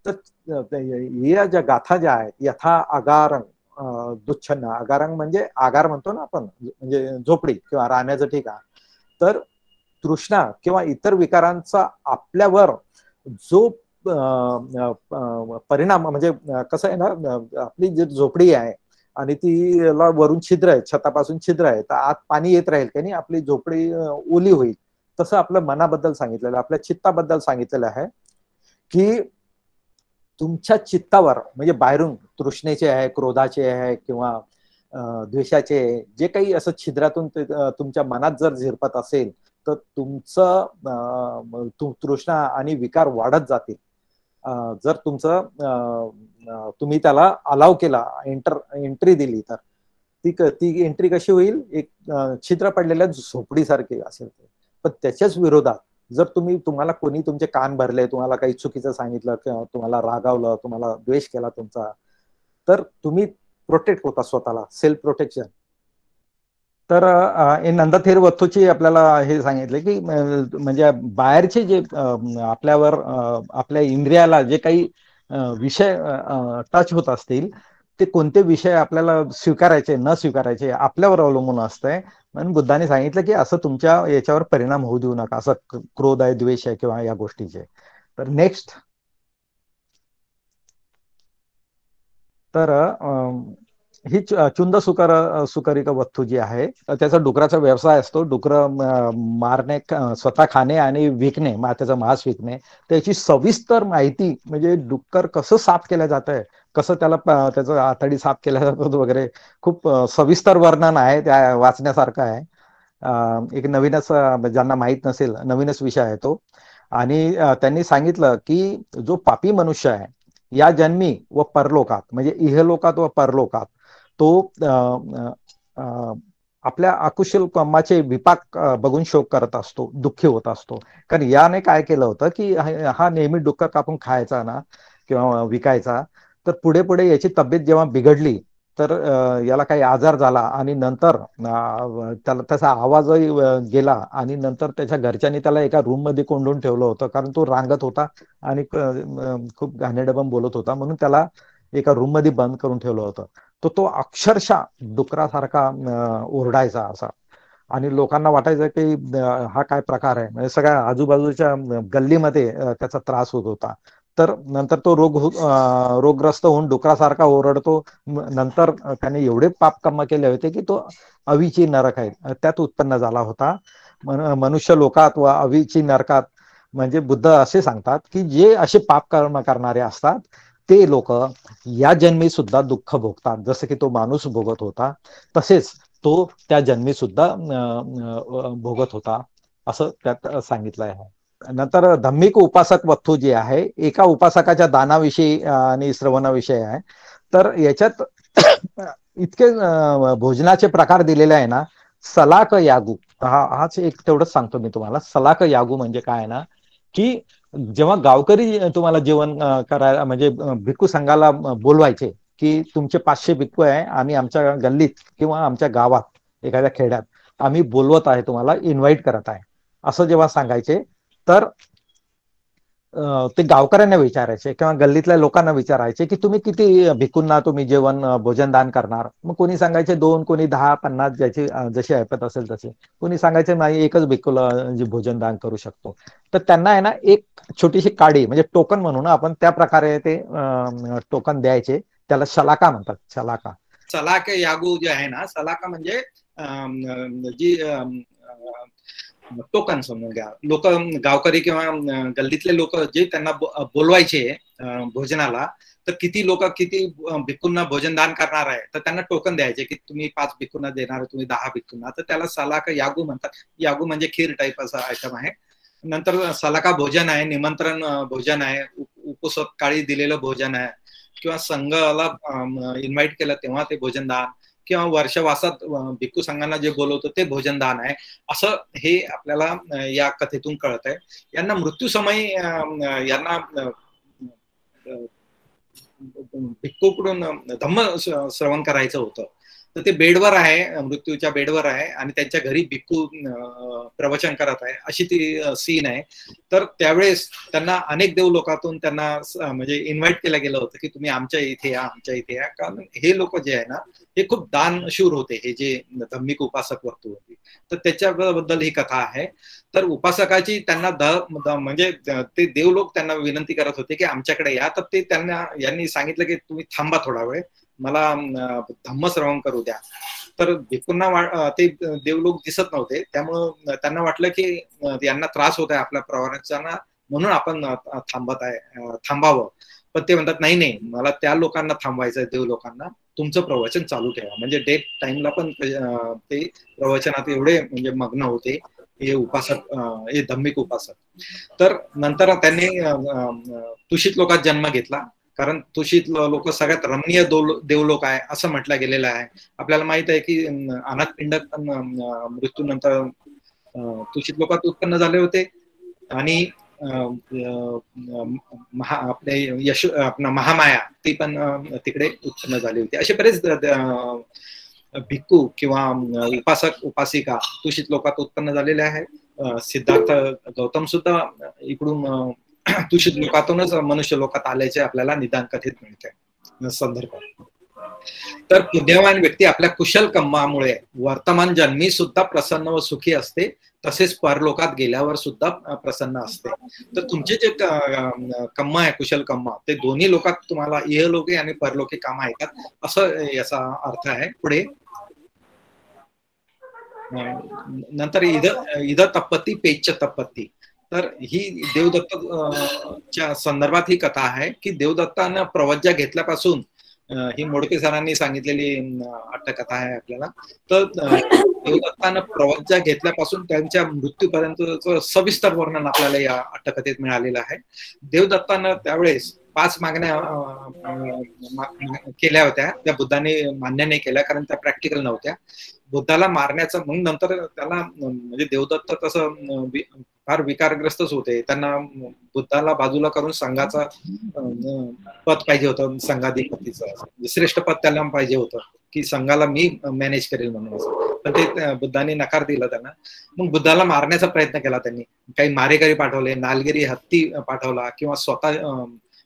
तर या ज्या गाथा ज्या आहेत, यथा आगारंग दुच्छन्न, आगारंग म्हणजे आगार म्हणतो ना आपण, म्हणजे झोपडी किंवा राहण्याचं ठिकाण. तर तृष्णा किंवा इतर विकारांचा आपल्यावर जो परिणाम, म्हणजे कसं आहे ना, आपली जी झोपडी आहे आणि तीला वरून छिद्र आहे, छतापासून छिद्र आहे, तर आत पाणी येत राहील त्याने आपली झोपडी ओली होईल. तसं आपल्या मनाबद्दल सांगितलेलं, आपल्या चित्ताबद्दल सांगितलेलं आहे की तुमच्या चित्तावर, म्हणजे बाहेरून तृष्णेचे आहे, क्रोधाचे आहे किंवा द्वेषाचे, जे काही असं छिद्रातून तुमच्या मनात जर झिरपत असेल तर तुमचं तृष्णा आणि विकार वाढत जातील. जर तुम्ही त्याला अलाव केला, एंट्री दिली, तर ती एंट्री कशी होईल, एक छिद्र पडलेल्या झोपडीसारखी असेल. पण त्याच्याच विरोधात जर तुम्हाला कोणी तुमचे कान भरले, तुम्हाला काही चुकीचं सांगितलं किंवा तुम्हाला रागावलं, तुम्हाला द्वेष केला तुमचा, तर तुम्ही प्रोटेक्ट होता स्वतःला, सेल्फ प्रोटेक्शन. तर नंदथेर वस्तूची आपल्याला हे सांगितले की म्हणजे बाहेरचे जे आपल्यावर आपल्या इंद्रियाला जे काही विषय टच होत असतील, ते कोणते विषय आपल्याला स्वीकारायचे न स्वीकारायचे आपल्यावर अवलंबून असतंय. म्हणून बुद्धाने सांगितलं की असं तुमच्या याच्यावर परिणाम होऊ देऊ नका, असं क्रोध आहे, द्वेष आहे किंवा या गोष्टीचे. तर नेक्स्ट, तर ही चुंद सुकरिक वस्तू जी आहे, त्याचा डुकराचा व्यवसाय असतो. डुकर मारणे, स्वतः खाणे आणि विकणे, त्याचं मांस विकणे, त्याची सविस्तर माहिती, म्हणजे डुक्कर कसं साफ केलं जात आहे, कसं त्याचं आतडी साफ केल्या जातात वगैरे, खूप सविस्तर वर्णन आहे, त्या वाचण्यासारखं आहे. एक नवीनच, ज्यांना माहीत नसेल, नवीनच विषय आहे तो. आणि त्यांनी सांगितलं की जो पापी मनुष्य आहे या जन्मी व परलोकात, म्हणजे इहलोकात व परलोकात, तो आपल्या अकुशल कर्माचे विपाक बघून शोक करत असतो, दुःखी होत असतो. कारण याने काय केलं होतं की हा नेहमी डुक्कर कापून खायचा ना किंवा विकायचा, तर पुढे पुढे याची तब्येत जेव्हा बिघडली तर याला काही आजार झाला आणि नंतर त्याला त्याचा आवाजही गेला आणि नंतर त्याच्या घरच्यांनी त्याला एका रूम मध्ये कोंडून ठेवलं होतं, कारण तो रांगत होता आणि खूप घाणेरडं बोलत होता, म्हणून त्याला एका रूम मध्ये बंद करून ठेवलं होतं. तर तो अक्षरशः डुकरासारखा ओरडायचा असा, आणि लोकांना वाटायचं की हा काय प्रकार आहे, म्हणजे सगळ्या आजूबाजूच्या गल्लीमध्ये त्याचा त्रास होत होता. तर नंतर तो रोगग्रस्त होऊन डुकरासारखा ओरडतो. नंतर त्याने एवढे पाप कर्म केले होते की तो अवीची नरक आहे त्यात उत्पन्न झाला होता. मनुष्य लोकात व अवीची नरकात, म्हणजे बुद्ध असे सांगतात की जे असे पाप कर्म करणारे असतात ते लोक या जन्मी सुद्धा दुःख भोगतात, जसं की तो माणूस भोगत होता तसेच तो त्या जन्मी सुद्धा भोगत होता, असं त्यात सांगितलं आहे. नंतर धम्मिक उपासक वत्थू जे आहे, एका उपासकाच्या दानाविषयी आणि श्रवणाविषयी आहे. तर याच्यात इतके भोजनाचे प्रकार दिलेले आहे ना. सलाक यागू, हाच एक तेवढंच सांगतो मी तुम्हाला. सलाक यागू म्हणजे काय ना, की जेव्हा गावकरी तुम्हाला जेवण करायला म्हणजे भिक्खू संघाला बोलवायचे की तुमचे 500 भिक्खू आहे, आम्ही आमच्या गल्लीत किंवा आमच्या गावात एखाद्या खेड्यात आम्ही बोलवत आहे, तुम्हाला इन्व्हाइट करत आहे, असं जेव्हा सांगायचे तर ते गावकऱ्यांना विचारायचे किंवा गल्लीतल्या लोकांना विचारायचे की तुम्ही किती भिक्खूंना तुम्ही जेवण भोजन दान करणार. मग कोणी सांगायचे 2, कोणी 10, 50, ज्याची जशी ऐपत असेल तसे. कोणी सांगायचे नाही, एकच भिक्खूला भोजन दान करू शकतो. तर त्यांना आहे ना एक छोटीशी काडी म्हणजे टोकन म्हणून आपण त्या प्रकारे ते टोकन द्यायचे. त्याला शलाका म्हणतात, शलाका. सलाक यागू जे आहे ना, सलाका म्हणजे जी टोकन समजून घ्या. लोक गावकरी किंवा गल्लीतले लोक जे त्यांना बोलवायचे भोजनाला, तर किती लोक किती भिक्खूंना भोजन दान करणार आहे तर त्यांना टोकन द्यायचे की तुम्ही 5 भिक्खूंना देणार, तुम्ही 10 भिक्खूंना, तर त्याला सलाका यागू म्हणतात. यागू म्हणजे खीर टाईप असा आयटम आहे. नंतर सलाका भोजन आहे, निमंत्रण भोजन आहे, उपसत्काळी दिलेलं भोजन आहे, किंवा संघाला इन्व्हाइट केलं तेव्हा ते भोजन दान, किंवा वर्षवासात भिक्खू संघांना जे बोलवतो ते भोजन दान आहे, असं हे आपल्याला या कथेतून कळत आहे. यांना मृत्यूसमयी यांना भिक्खूकडून धम्म श्रवण करायचं होतं. तर ते बेडवर आहे, मृत्यूच्या बेडवर आहे आणि त्यांच्या घरी भिक्खू प्रवचन करत आहे, अशी ती सीन आहे. तर त्यावेळेस त्यांना अनेक देव लोकातून त्यांना म्हणजे इन्व्हाइट केलं गेलं होतं की तुम्ही आमच्या इथे या, आमच्या इथे या. कारण हे लोक जे आहे ना, हे खूप दानशूर होते, हे जे धम्मिक उपासक वर्तू होते. तर त्याच्याबद्दल ही कथा आहे. तर उपासकाची त्यांना म्हणजे ते देवलोक त्यांना विनंती करत होते की आमच्याकडे या. तर ते त्यांना यांनी सांगितलं की तुम्ही थांबा थोडा वेळ, मला धम्मश्रवण करू द्या. तर भिक्खूंना ते देवलोक दिसत नव्हते, त्यामुळं त्यांना वाटलं की यांना त्रास होत आहे आपल्या प्रवासांना, म्हणून आपण थांबावं. पण ते म्हणतात नाही नाही, मला त्या लोकांना थांबवायचं आहे, देव लोकांना, तुमचं प्रवचन चालू ठेवा. म्हणजे डेट टाइमला पण ते प्रवचनात एवढे म्हणजे मग्न होते हे उपासक, हे धम्मिक उपासक. तर नंतर त्यांनी तुषित लोकात जन्म घेतला, कारण तुषित लोक सगळ्यात रमणीय देवलोक आहे असं म्हटलं गेलेलं आहे. आपल्याला माहित आहे की अनाथपिंडक पण मृत्यूनंतर तुषित लोकात उत्पन्न झाले होते, आणि आपला महामाया ती पण तिकडे उत्पन्न झाली होती. असे बरेच भिक्खू किंवा उपासक उपासिका तुषित लोकात उत्पन्न झालेले आहेत. सिद्धार्थ गौतम सुद्धा इकडून तुषित लोकातूनच मनुष्य लोकात आल्याचे आपल्याला निदान कथेत मिळते संदर्भ. तर पुण्यवान व्यक्ती आपल्या कुशल कर्मामुळे वर्तमान जन्मी सुद्धा प्रसन्न व सुखी असते, तसेच परलोकात गेल्यावर सुद्धा प्रसन्न असते. तर तुमचे जे कर्म आहे, कुशल कर्म, ते दोन्ही लोकात तुम्हाला इहलोकी आणि परलोकी काम येतात, असं याचा अर्थ आहे. पुढे नंतर इद तपत्ती पेच्छ तपत्ती. तर ही देवदत्तच्या संदर्भात ही कथा आहे की देवदत्तानं प्रवज्या घेतल्यापासून, ही मोडके सरांनी सांगितलेली अट्टकथा आहे आपल्याला. तर देवदत्तानं प्रवज्या घेतल्यापासून त्यांच्या मृत्यूपर्यंत सविस्तर वर्णन आपल्याला या अट्टकथेत मिळालेलं आहे. देवदत्तानं त्यावेळेस 5 मागण्या केल्या होत्या, त्या बुद्धाने मान्य नाही केल्या कारण त्या प्रॅक्टिकल नव्हत्या. बुद्धाला मारण्याचं मग नंतर त्याला म्हणजे देवदत्त तसं फार विकारग्रस्तच होते. त्यांना बुद्धाला बाजूला करून संघाचा पद पाहिजे होतं, संघाधिपतीचं श्रेष्ठ पद त्याला पाहिजे होतं की संघाला मी मॅनेज करेल म्हणून. पण ते बुद्धाने नकार दिला त्यांना. मग बुद्धाला मारण्याचा प्रयत्न केला त्यांनी. काही मारेकरी पाठवले, नालगिरी हत्ती पाठवला, किंवा स्वतः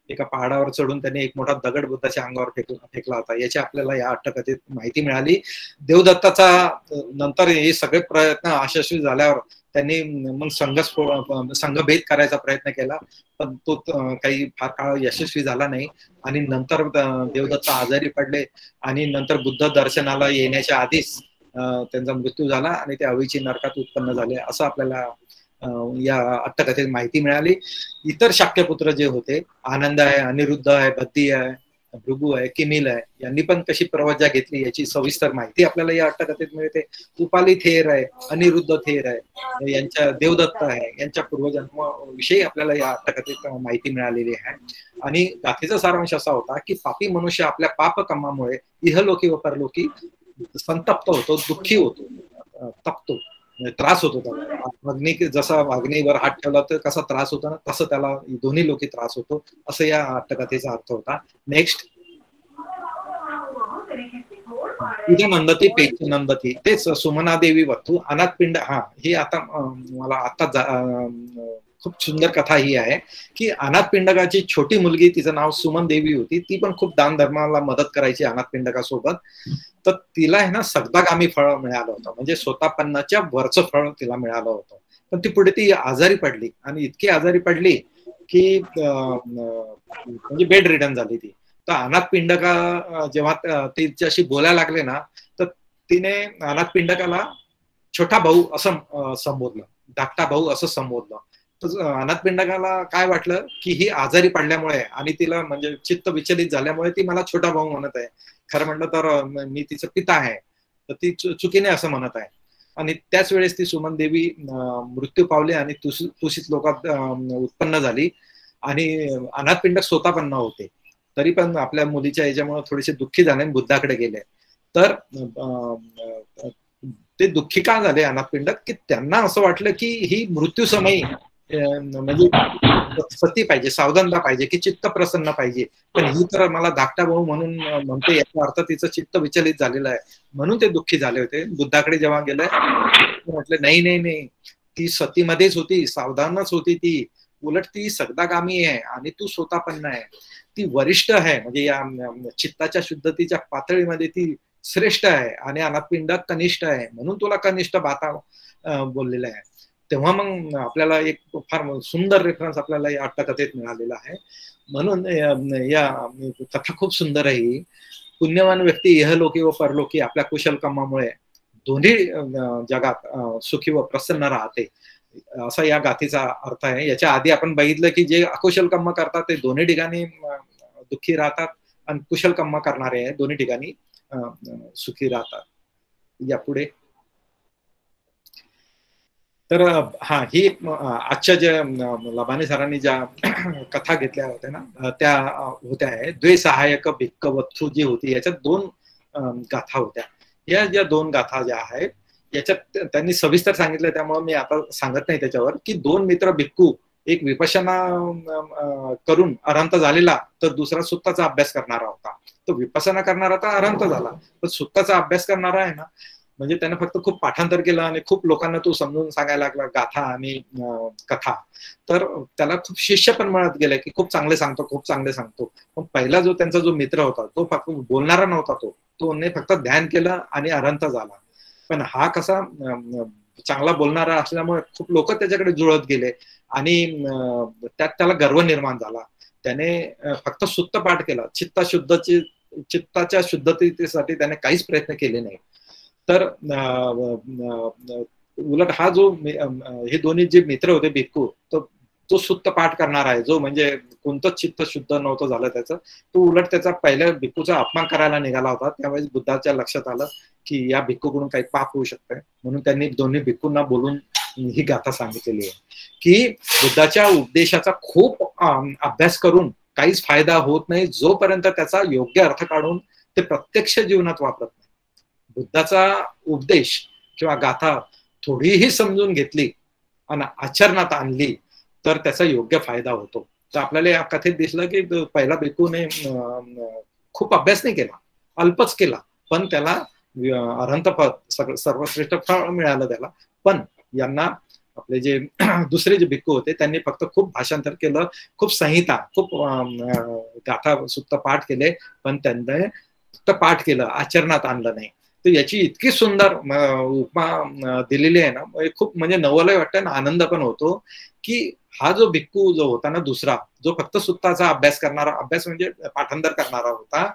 एका पहाडावर चढून त्यांनी एक मोठा दगड बुद्धाच्या अंगावर फेकला होता. याची आपल्याला या अट्टकथेत माहिती मिळाली. देवदत्ताचा नंतर हे सगळे प्रयत्न यशस्वी झाल्यावर त्यांनी मग संघभेद करायचा प्रयत्न केला, पण तो काही फार काळ यशस्वी झाला नाही. आणि नंतर देवदत्त आजारी पडले आणि नंतर बुद्ध दर्शनाला येण्याच्या आधीच त्यांचा मृत्यू झाला आणि ते अवीची नरकात उत्पन्न झाले, असं आपल्याला या अट्टकथेत माहिती मिळाली. इतर शाक्यपुत्र जे होते, आनंद आहे, अनिरुद्ध आहे, बद्दी आहे, भृगू आहे, किमिल आहे, यांनी पण कशी प्रवज्ञा घेतली याची सविस्तर माहिती आपल्याला या अट्टकथेत मिळते. उपाली थेर आहे, अनिरुद्ध थेर आहे, यांच्या देवदत्त आहे, यांच्या पूर्वजन्माविषयी आपल्याला या अट्टकथेत माहिती मिळालेली आहे. आणि गाथेचा सारांश असा होता की पापी मनुष्य आपल्या पापकर्मामुळे इहलोकी व परलोकी संतप्त होतो, दुःखी होतो, तपतो, त्रास होतो त्याला. जसा अग्नीवर हात ठेवला तर कसा त्रास होता ना, तसं त्याला दोन्ही लोकी त्रास होतो, असं या अट्टकथेचा अर्थ होता. नेक्स्ट, उद्या नंदती पेच नंदती, तेच सुमना देवी वत्तू अनाथपिंड. हा, ही आता मला आता खूप सुंदर कथा ही आहे की अनाथपिंडकाची छोटी मुलगी, तिचं नाव सुमन देवी होती, ती पण खूप दान धर्माला मदत करायची अनाथपिंडकासोबत. तर तिला आहे ना सगदागामी फळ मिळालं होतं, म्हणजे स्वतःपन्नाच्या वरचं फळ तिला मिळालं होतं. पण ती पुढे ती आजारी पडली आणि इतकी आजारी पडली की म्हणजे बेड रिडन झाली ती. तर अनाथपिंडका जेव्हा तिच्याशी बोलायला लागले ना, तर तिने अनाथपिंडकाला छोटा भाऊ असं संबोधलं, धाकटा भाऊ असं संबोधलं. तर अनाथपिंडकाला काय वाटलं की ही आजारी पडल्यामुळे आणि तिला म्हणजे चित्त विचलित झाल्यामुळे ती मला छोटा भाऊ म्हणत आहे, खरं म्हटलं तर मी तिचं पिता आहे, तर ती चुकीने असं म्हणत आहे. आणि त्याच वेळेस ती सुमन देवी मृत्यू पावली आणि तुषित लोकात उत्पन्न झाली. आणि अनाथपिंडक स्वतः पण नव्हते, तरी पण आपल्या मुलीच्या याच्यामुळे थोडेसे दुःखी झाले आणि बुद्धाकडे गेले. तर ते दुःखी का झाले अनाथपिंडक, की त्यांना असं वाटलं की ही मृत्यू समयी म्हणजे सती पाहिजे, सावधानता पाहिजे, की चित्त प्रसन्न पाहिजे. पण ही तर मला धाकटा भाऊ म्हणून म्हणते, याचा अर्थ तिचं चित्त विचलित झालेलं आहे, म्हणून ते दुःखी झाले होते. बुद्धाकडे जेव्हा गेले म्हटले नाही नाही नाही, ती सतीमध्येच होती, सावधानच होती ती, उलट ती सगदागामी आहे आणि तू स्वतःपन्न आहे, ती वरिष्ठ आहे, म्हणजे या चित्ताच्या शुद्धतेच्या पातळीमध्ये ती श्रेष्ठ आहे आणि अनाथपिंडक कनिष्ठ आहे, म्हणून तुला कनिष्ठ बाता बोललेला आहे. तेव्हा मग आपल्याला एक फार सुंदर रेफरन्स आपल्याला या अट्टकथेत मिळालेला आहे. म्हणून या कथा खूप सुंदर आहे. पुण्यवान व्यक्ती इहलोकी व परलोकी आपल्या कुशल कामामुळे दोन्ही जगात सुखी व प्रसन्न राहते, असा या गाथेचा अर्थ आहे. याच्या आधी आपण बघितलं की जे अकुशल कर्म करतात ते दोन्ही ठिकाणी दुःखी राहतात आणि कुशल कर्म करणारे दोन्ही ठिकाणी सुखी राहतात. यापुढे तर हा, ही आजच्या ज्या लबाने सरांनी ज्या कथा घेतल्या होत्या ना, त्या होत्या आहे द्वे सहायक भिक्क वत्सू जी होती, याच्यात 2 गाथा होत्या. या ज्या 2 गाथा ज्या आहेत याच्यात त्यांनी सविस्तर सांगितलं, त्यामुळे मी आता सांगत नाही त्याच्यावर, की 2 मित्र भिक्खू, एक विपश्यना करून अरहंत झालेला, तर दुसरा सुत्ताचा अभ्यास करणारा होता. तो विपश्यना करणारा तर अरहंत झाला, पण सुत्ताचा अभ्यास करणारा आहे ना, म्हणजे त्याने फक्त खूप पाठांतर केलं आणि खूप लोकांना तो समजून सांगायला लागला गाथा आणि कथा, तर त्याला खूप शिष्य पण मिळत गेले की खूप चांगले सांगतो, खूप चांगले सांगतो. पण पहिला जो त्यांचा जो मित्र होता तो फक्त बोलणारा नव्हता, तोने फक्त ध्यान केलं आणि अरहंत झाला. पण हा कसा चांगला बोलणारा असल्यामुळे खूप लोक त्याच्याकडे जुळत गेले आणि त्यात त्याला गर्व निर्माण झाला. त्याने फक्त सुत्त पाठ केला, चित्ताच्या शुद्धतेसाठी त्याने काहीच प्रयत्न केले नाही. तर उलट हा जो हे दोन्ही जे मित्र होते भिक्खू, तो सुत्त पाठ करणार आहे, जो म्हणजे कोणतंच चित्त शुद्ध नव्हतं झालं त्याचं, तो उलट त्याचा पहिल्या भिक्खूचा अपमान करायला निघाला होता. त्यावेळेस बुद्धाच्या लक्षात आलं की या भिक्खूकडून काही पाप होऊ शकतंय, म्हणून त्यांनी दोन्ही भिक्खूंना बोलून ही गाथा सांगितलेली आहे की बुद्धाच्या उपदेशाचा खूप अभ्यास करून काहीच फायदा होत नाही जोपर्यंत त्याचा योग्य अर्थ काढून ते प्रत्यक्ष जीवनात वापरत नाही. बुद्धाचा उपदेश किंवा गाथा थोडीही समजून घेतली आणि आचरणात आणली तर त्याचा योग्य फायदा होतो. तर आपल्याला या कथेत दिसलं की पहिला भिक्खूने खूप अभ्यास नाही केला, अल्पच केला, पण त्याला अनंत पद सर्वश्रेष्ठ फळ मिळालं त्याला. पण यांना आपले जे दुसरे जे भिक्खू होते त्यांनी फक्त खूप भाषांतर केलं, खूप संहिता, खूप गाथा सुद्धा पाठ केले, पण त्यांनी फक्त पाठ केलं, आचरणात आणलं नाही. तर याची इतकी सुंदर उपमा दिलेली आहे ना, खूप म्हणजे नवलही वाटतं ना, आनंद पण होतो की हा जो भिक्खू जो होता ना दुसरा, जो फक्त सुत्ताचा अभ्यास करणारा, अभ्यास म्हणजे पाठांतर करणारा होता,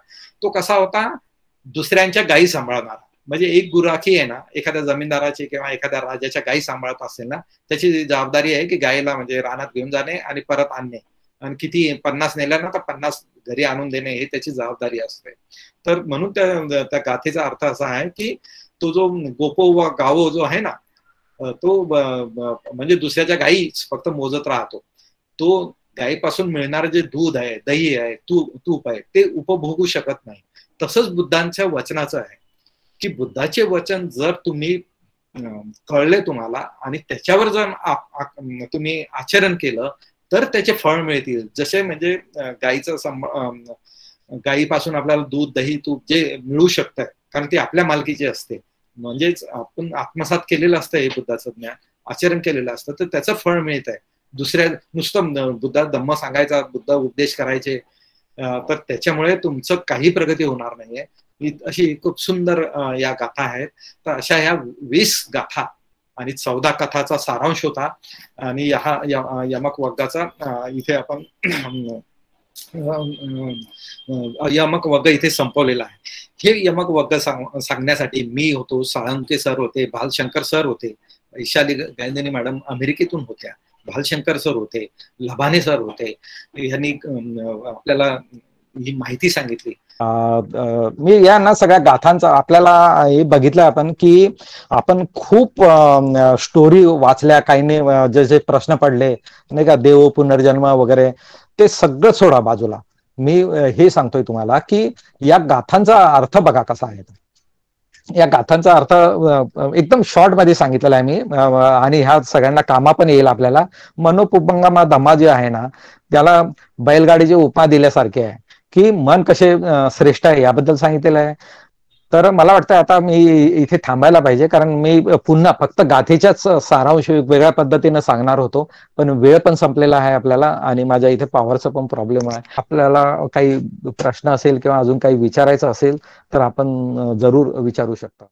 तो कसा होता, दुसऱ्यांच्या गायी सांभाळणारा. म्हणजे एक गुराखी आहे ना, एखाद्या जमीनदाराची किंवा एखाद्या राजाच्या गायी सांभाळत असेल ना, त्याची जबाबदारी आहे की गायीला म्हणजे रानात घेऊन जाणे आणि परत आणणे, आणि किती 50 नेल्या ना तर 50 घरी आणून देणे ही त्याची जबाबदारी असते. तर म्हणून त्या गाथेचा अर्थ असा आहे की तो जो गोपो व गावो जो आहे ना, तो म्हणजे दुसऱ्याच्या गायी फक्त मोजत राहतो. तो गायीपासून मिळणारं जे दूध आहे, दही आहे, तूप आहे, ते उपभोगू शकत नाही. तसंच बुद्धांच्या वचनाचं आहे की बुद्धाचे वचन जर तुम्ही कळले तुम्हाला आणि त्याच्यावर जर तुम्ही आचरण केलं तर त्याचे फळ मिळतील. जसे म्हणजे गायीपासून आपल्याला दूध, दही, तूप जे मिळू शकतं कारण ती आपल्या मालकीची असते, म्हणजेच आपण आत्मसात केलेलं असतं हे बुद्धाचं ज्ञान, आचरण केलेलं असतं, तर त्याचं फळ मिळत आहे. दुसऱ्या नुसतं बुद्धा धम्म सांगायचा, बुद्ध उपदेश करायचे तर त्याच्यामुळे तुमचं काही प्रगती होणार नाहीये. अशी खूप सुंदर या गाथा आहेत. तर अशा ह्या 20 गाथा आणि 14 कथाचा सारांश होता. आणि हा यमक वग्गाचा इथे आपण यमक वग्ग इथे संपवलेला आहे. हे यमक वग्ग सांगण्यासाठी मी होतो, साळुंखे सर होते, भालशंकर सर होते, ईशाली गायंदिनी मॅडम अमेरिकेतून होत्या, भालशंकर सर होते, लभाने सर होते. यांनी आपल्याला ही माहिती सांगितली. मी या ना सगळ्या गाथांचा आपल्याला हे बघितलं आपण की आपण खूप स्टोरी वाचल्या, काही नाही जे जे प्रश्न पडले नाही का, देव पुनर्जन्म वगैरे, ते सगळं सोडा बाजूला. मी हे सांगतोय तुम्हाला की या गाथांचा अर्थ बघा कसा आहे. या गाथांचा अर्थ एकदम शॉर्ट मध्ये सांगितलेला आहे मी, आणि ह्या सगळ्यांना कामा पण येईल आपल्याला. मनोपुंगमा धम्मा जे आहे ना, त्याला बैलगाडीची उपमा दिल्यासारखे आहे की मन कसे श्रेष्ठ आहे याबद्दल सांगितलेलं आहे. तर मला वाटतं आता मी इथे थांबायला पाहिजे, कारण मी पुन्हा फक्त गाथेच्याच सारांश वेगळ्या पद्धतीने सांगणार होतो, पण वेळ पण संपलेला आहे आपल्याला आणि माझ्या इथे पॉवरचा पण प्रॉब्लेम आहे. आपल्याला काही प्रश्न असेल किंवा अजून काही विचारायचं असेल तर आपण जरूर विचारू शकता.